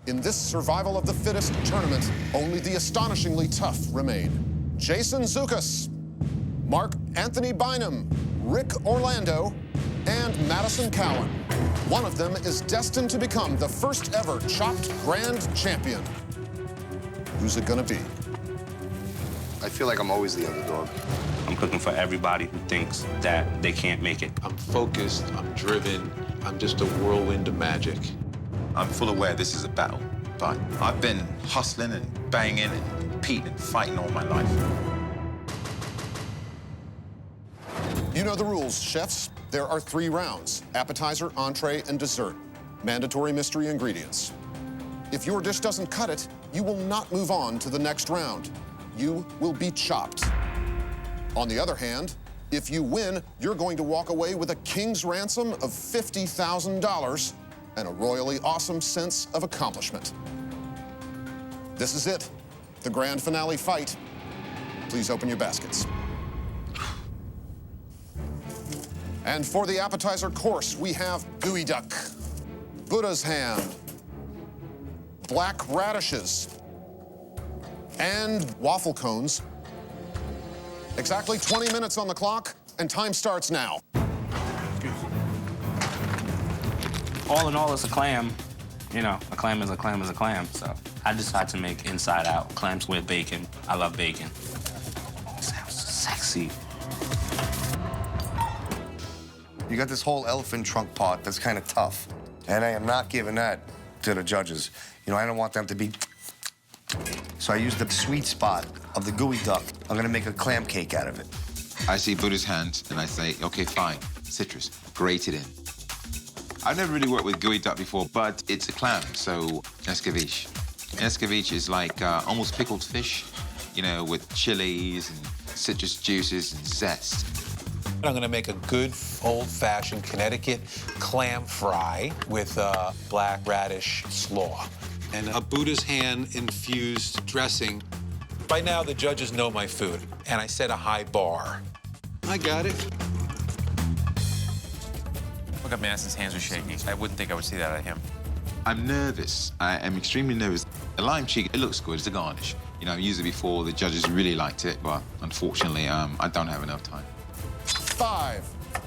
In this survival of the fittest tournament, only the astonishingly tough remain. Jason Zukas, Mark Anthony Bynum, Rick Orlando, and Madison Cowan. One of them is destined to become the first ever chopped grand champion. Who's it gonna be? I feel like I'm always the underdog. I'm cooking for everybody who thinks that they can't make it. I'm focused, I'm driven, I'm just a whirlwind of magic. I'm full aware this is a battle, but I've been hustling and banging and competing and fighting all my life. You know the rules, chefs. There are 3 rounds: appetizer, entree, and dessert. Mandatory mystery ingredients. If your dish doesn't cut it, you will not move on to the next round. You will be chopped. On the other hand, if you win, you're going to walk away with a king's ransom of $50,000 and a royally awesome sense of accomplishment. This is it, the grand finale fight. Please open your baskets. And for the appetizer course, we have geoduck, Buddha's hand, black radishes, and waffle cones. Exactly 20 minutes on the clock, and time starts now. All in all, it's a clam. You know, a clam is a clam is a clam, so I decided to make inside out clams with bacon. I love bacon. Sounds sexy. You got this whole elephant trunk part that's kind of tough, and I am not giving that to the judges. You know, I don't want them to be... So I used the sweet spot of the geoduck. I'm gonna make a clam cake out of it. I see Buddha's hand, and I say, okay, fine, citrus, grate it in. I've never really worked with geoduck before, but it's a clam, so escabeche. Escabeche is like almost pickled fish, you know, with chilies and citrus juices and zest. I'm gonna make a good old-fashioned Connecticut clam fry with black radish slaw and a Buddha's hand infused dressing. By now, the judges know my food, and I set a high bar. I got it. Look at Madison's hands are shaking. I wouldn't think I would see that out of him. I'm nervous. I am extremely nervous. The lime cheek, it looks good. It's a garnish. You know, I've used it before. The judges really liked it, but unfortunately, I don't have enough time. 5,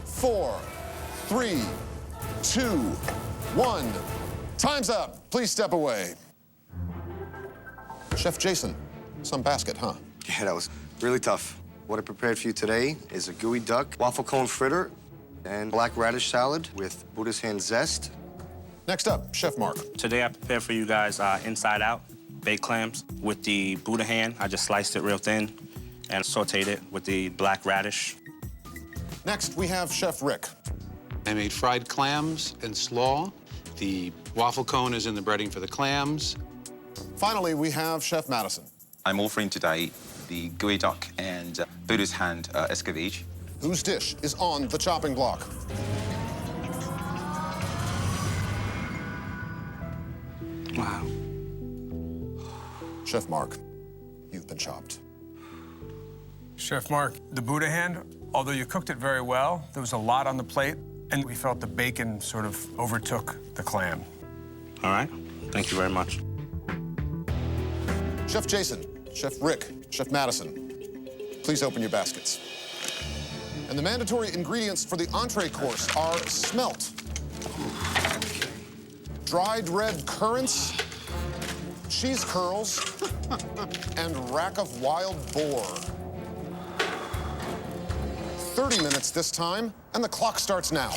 4, 3, 2, 1. Time's up. Please step away. Chef Jason, some basket, huh? Yeah, that was really tough. What I prepared for you today is a geoduck waffle cone fritter and black radish salad with Buddha's hand zest. Next up, Chef Mark. Today I prepared for you guys inside out baked clams with the Buddha hand. I just sliced it real thin and sauteed it with the black radish. Next, we have Chef Rick. I made fried clams and slaw. The waffle cone is in the breading for the clams. Finally, we have Chef Madison. I'm offering today the geoduck and Buddha's hand escabeche. Whose dish is on the chopping block? Wow. Chef Mark, you've been chopped. Chef Mark, the Buddha hand, although you cooked it very well, there was a lot on the plate, and we felt the bacon sort of overtook the clam. All right. Thank you very much. Chef Jason, Chef Rick, Chef Madison, please open your baskets. And the mandatory ingredients for the entree course are smelt, dried red currants, cheese curls, and rack of wild boar. 30 minutes this time, and the clock starts now.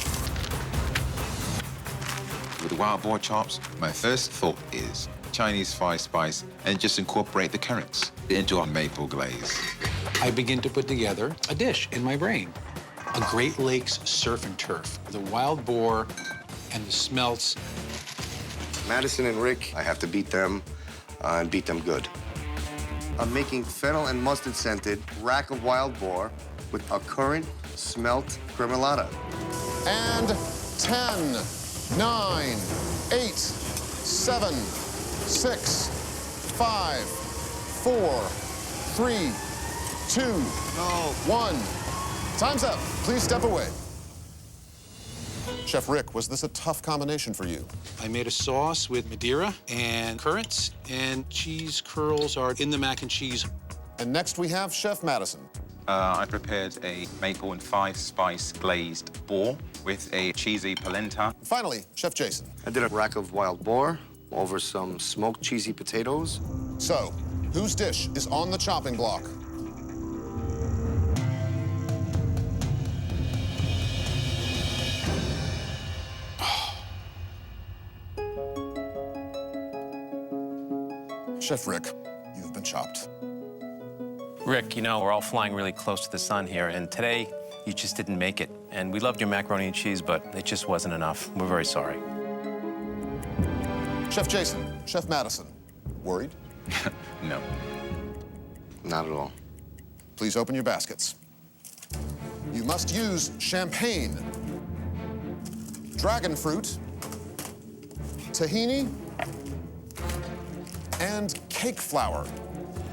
With the wild boar chops, my first thought is Chinese fried spice and just incorporate the currants into our maple glaze. I begin to put together a dish in my brain. A Great Lakes surf and turf, the wild boar and the smelts. Madison and Rick, I have to beat them and beat them good. I'm making fennel and mustard scented rack of wild boar with a currant smelt remoulade. And 10, 9, 8, 7, 6, 5, 4, 3, 2, 1. Time's up. Please step away. Chef Rick, was this a tough combination for you? I made a sauce with Madeira and currants, and cheese curls are in the mac and cheese. And next we have Chef Madison. I prepared a maple and 5-spice glazed boar with a cheesy polenta. Finally, Chef Jason. I did a rack of wild boar over some smoked cheesy potatoes. So, whose dish is on the chopping block? Chef Rick, you've been chopped. Rick, you know, we're all flying really close to the sun here, and today you just didn't make it. And we loved your macaroni and cheese, but it just wasn't enough. We're very sorry. Chef Jason, Chef Madison, worried? No. Not at all. Please open your baskets. You must use champagne, dragon fruit, tahini, and cake flour.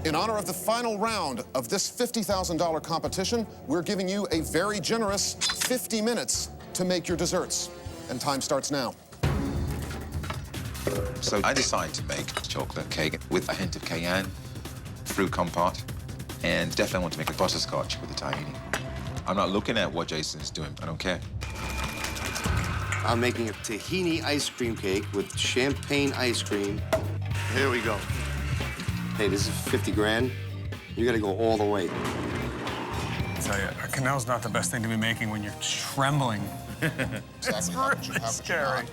In honor of the final round of this $50,000 competition, we're giving you a very generous 50 minutes to make your desserts. And time starts now. So I decided to make chocolate cake with a hint of cayenne, fruit compote, and definitely want to make a butterscotch with the tahini. I'm not looking at what Jason's doing. I don't care. I'm making a tahini ice cream cake with champagne ice cream. Here we go. Hey, this is 50 grand. You gotta go all the way. I tell you, a canal's not the best thing to be making when you're trembling. It's really scary.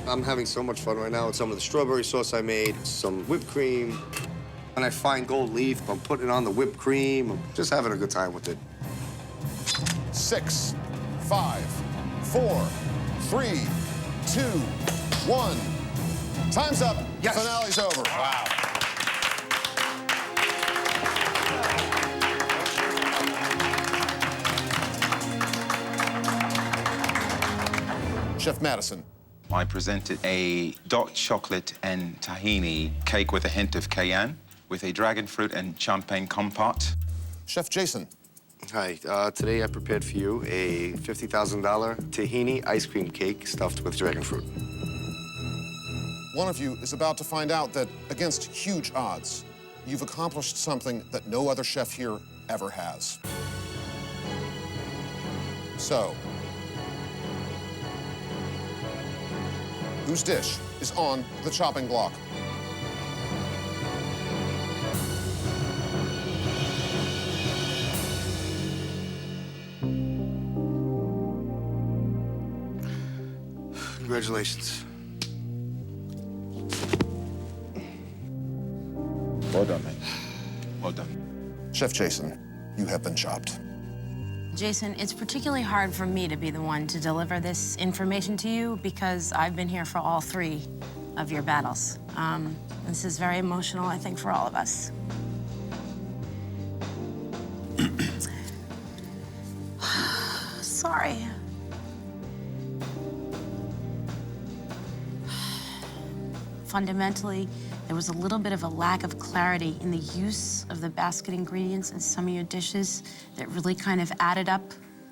I'm having so much fun right now with some of the strawberry sauce I made, some whipped cream. When I find gold leaf, I'm putting it on the whipped cream. I'm just having a good time with it. 6, 5, 4, 3, 2, 1. Time's up. Yes. Finale's over. Wow. Chef Madison. I presented a dark chocolate and tahini cake with a hint of cayenne, with a dragon fruit and champagne compote. Chef Jason. Hi, today I prepared for you a $50,000 tahini ice cream cake stuffed with dragon fruit. One of you is about to find out that, against huge odds, you've accomplished something that no other chef here ever has. So, whose dish is on the chopping block? Congratulations. Well done, man. Well done. Chef Jason, you have been chopped. Jason, it's particularly hard for me to be the one to deliver this information to you because I've been here for all 3 of your battles. This is very emotional, I think, for all of us. Sorry. Fundamentally, there was a little bit of a lack of clarity in the use of the basket ingredients in some of your dishes that really kind of added up,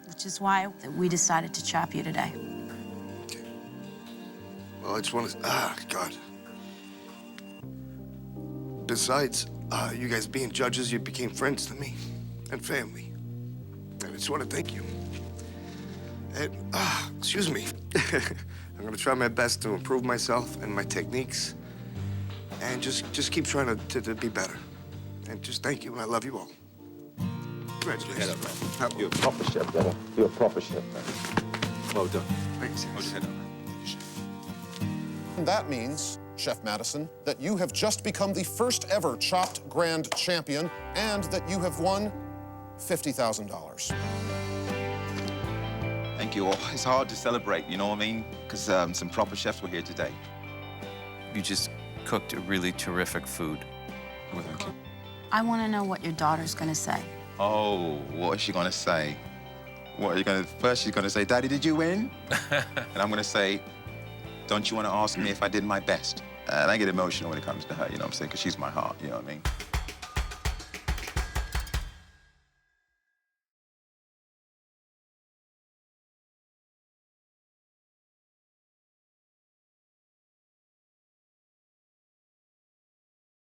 which is why we decided to chop you today. Okay. Well, I just want to, God. Besides, you guys being judges, you became friends to me and family. And I just want to thank you. And, excuse me. I'm gonna try my best to improve myself and my techniques. And just keep trying to be better. And just thank you. I love you all. Congratulations. You're a proper chef, brother. You're a proper chef, man. Well done. Thanks. Hold your head up, man. And that means, Chef Madison, that you have just become the first ever chopped grand champion and that you have won $50,000. Thank you all. It's hard to celebrate, you know what I mean? Because some proper chefs were here today. You just cooked a really terrific food. Well, thank you. I want to know what your daughter's going to say. Oh, what is she gonna say? What are you gonna? First, she's gonna say, "Daddy, did you win?" And I'm gonna say, "Don't you want to ask me if I did my best?" And I get emotional when it comes to her, you know what I'm saying? Because she's my heart, you know what I mean?